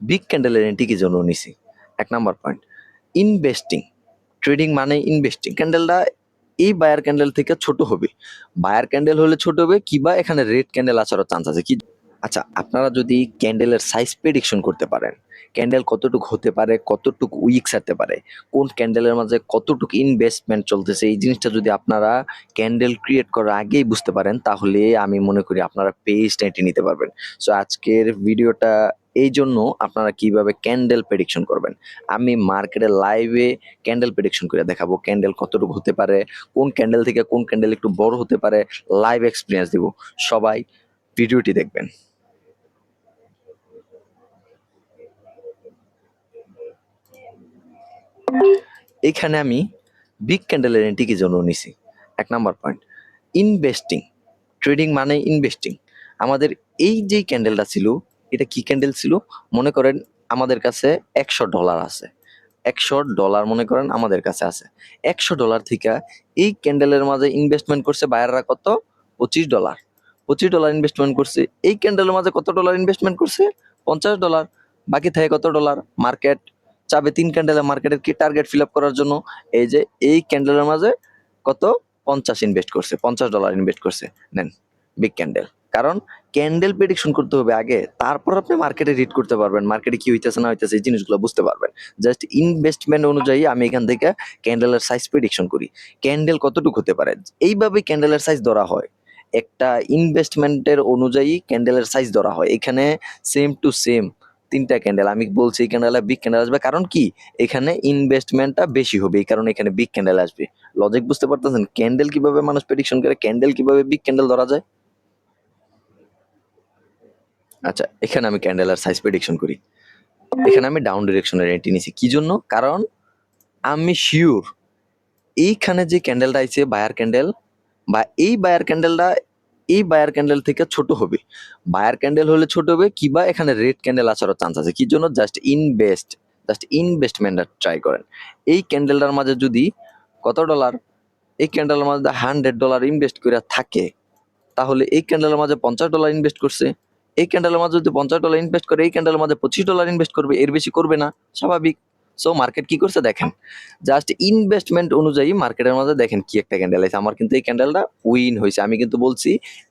Big ক্যান্ডেলের entry কি জন্য নিছি? ১ নাম্বার পয়েন্ট, ইনভেস্টিং। ট্রেডিং মানে ইনভেস্টিং। ক্যান্ডেলটা এই বায়ার ক্যান্ডেল থেকে ছোট হবে। বায়ার ক্যান্ডেল হলে ছোট হবে কিংবা এখানে রেড ক্যান্ডেল আসারও চান্স আছে। কি আচ্ছা, আপনারা যদি ক্যান্ডেলের সাইজ প্রেডিকশন করতে পারেন, ক্যান্ডেল কতটুক হতে পারে, কতটুক উইক ছাড়তে পারে, কোন ক্যান্ডেলের মাঝে কতটুকু ইনভেস্টমেন্ট চলতেছে, এই জিনিসটা যদি আপনারা ক্যান্ডেল ক্রিয়েট করার আগেই বুঝতে পারেন, তাহলে আমি মনে করি আপনারা পেজটা এঁটে নিতে পারবেন। সো আজকের ভিডিওটা এই জন্য আপনারা কিভাবে ক্যান্ডেল প্রেডিকশন করবেন। আমি মার্কেটে লাইভে ক্যান্ডেল প্রেডিকশন করে দেখাবো, ক্যান্ডেল কতটুকু হতে পারে, কোন ক্যান্ডেল থেকে কোন ক্যান্ডেল একটু বড় হতে পারে, লাইভ এক্সপিরিয়েন্স দিব। সবাই ভিডিওটি দেখবেন। এখানে আমি বিগ ক্যান্ডেলের এন্ট্রি কি জন্য নিছি? ১ নাম্বার পয়েন্ট, ইনভেস্টিং। ট্রেডিং মানে ইনভেস্টিং। আমাদের এই যে ক্যান্ডেলটা ছিল, এটা কি ক্যান্ডেল ছিল? মনে করেন আমাদের কাছে $১০০ আছে। $১০০ মনে করেন আমাদের কাছে আছে। $১০০ থেকে এই ক্যান্ডেলের মাঝে ইনভেস্টমেন্ট করছে বায়াররা কত? $২৫। $২৫ ইনভেস্টমেন্ট করছে। এই ক্যান্ডেলের মাঝে কত ডলার ইনভেস্টমেন্ট করছে? $৫০। বাকি থাকে কত ডলার? মার্কেট চাবে ৩ ক্যান্ডেলে মার্কেটের কি টার্গেট ফিল আপ করার জন্য এই যে এই ক্যান্ডেলের মাঝে কত? ৫০ ইনভেস্ট করছে, $৫০ ইনভেস্ট করছে। নেন বিগ ক্যান্ডেল। কারণ ক্যান্ডেল প্রেডিকশন করতে হবে আগে, তারপর আপনি মার্কেটে রিড করতে পারবেন, মার্কেটে কি হইতেছে না হইতেছে এই জিনিসগুলো বুঝতে পারবেন। জাস্ট ইনভেস্টমেন্ট অনুযায়ী আমি এখান থেকে ক্যান্ডেলের সাইজ প্রেডিকশন করি, ক্যান্ডেল কতটুকু হতে পারে, এইভাবে ক্যান্ডেলের সাইজ ধরা হয়। একটা ইনভেস্টমেন্টের অনুযায়ী ক্যান্ডেলের সাইজ ধরা হয়। এখানে সেম টু সেম ৩টা ক্যান্ডেল আমি বলছি, এই ক্যান্ডেলে বিগ ক্যান্ডেল আসবে, কারণ কি এখানে ইনভেস্টমেন্টটা বেশি হবে, এই কারণে এখানে বিগ ক্যান্ডেল আসবে। লজিক বুঝতে পারতেছেন? ক্যান্ডেল কিভাবে মানুষ প্রেডিকশন করে, ক্যান্ডেল কিভাবে বিগ ক্যান্ডেল ধরা যায়। আচ্ছা, এখানে আমি ক্যান্ডেলের সাইজ প্রেডিকশন করি। এখানে আমি ডাউন ডিরেকশনের এন্ট্রি নিছি, কি জন্য? কারণ আমি শিওর এইখানে যে ক্যান্ডেলটা আইছে বায়ার ক্যান্ডেল, বা এই বায়ার ক্যান্ডেলটা এই বায়ার ক্যান্ডেল থেকে ছোট হবে। বায়ার ক্যান্ডেল হলে ছোট হবে কিংবা এখানে রেড ক্যান্ডেল আসারও চান্স আছে। কি জন্য? জাস্ট ইনভেস্টমেন্ট ট্রাই করেন। এই ক্যান্ডেলটার মাঝে যদি কত ডলার, এই ক্যান্ডেলের মাঝে $100 ইনভেস্ট করে থাকে, তাহলে এই ক্যান্ডেলের মাঝে $50 ইনভেস্ট করছে। এই ক্যান্ডেলের মাঝে যদি $50 ইনভেস্ট করে, এই ক্যান্ডেলের মাঝে $25 ইনভেস্ট করবে, এর বেশি করবে না, স্বাভাবিক। সো মার্কেট কি করছে দেখেন, জাস্ট ইনভেস্টমেন্ট অনুযায়ী মার্কেটের মাঝে দেখেন কি একটা ক্যান্ডেল আছে। আমার কিন্তু এই ক্যান্ডেলটা উইন হয়েছে। আমি কিন্তু বলছি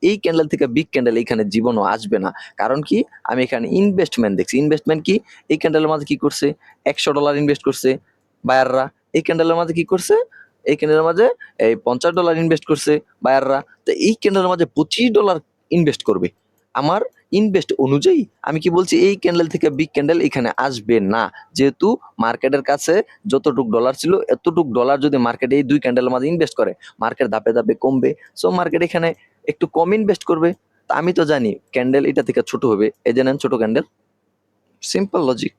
এই ক্যান্ডেল থেকে বিগ ক্যান্ডেল এখানে জীবনও আসবে না। কারণ কি, আমি এখানে ইনভেস্টমেন্ট দেখছি। ইনভেস্টমেন্ট কি, এই ক্যান্ডেলের মাঝে কি করছে? $100 ইনভেস্ট করছে বায়াররা। এই ক্যান্ডেলের মাঝে কি করছে? এই ক্যান্ডেলের মাঝে এই $50 ইনভেস্ট করছে বায়াররা। তো এই ক্যান্ডেলের মাঝে $25 ইনভেস্ট করবে। আমার ইনভেস্ট অনুযায়ী আমি কি বলছি, এই ক্যান্ডেল থেকে বিগ ক্যান্ডেল এখানে আসবে না। যেহেতু মার্কেটের কাছে যতটুক ডলার ছিল, এতটুক ডলার যদি মার্কেটে এই 2 ক্যান্ডেলের মাঝে ইনভেস্ট করে, মার্কেট ধাপে ধাপে কমবে। সো মার্কেট এখানে একটু কম ইনভেস্ট করবে। তা আমি তো জানি ক্যান্ডেল এটা থেকে ছোট হবে। এই যে নেন ছোট ক্যান্ডেল, সিম্পল লজিক।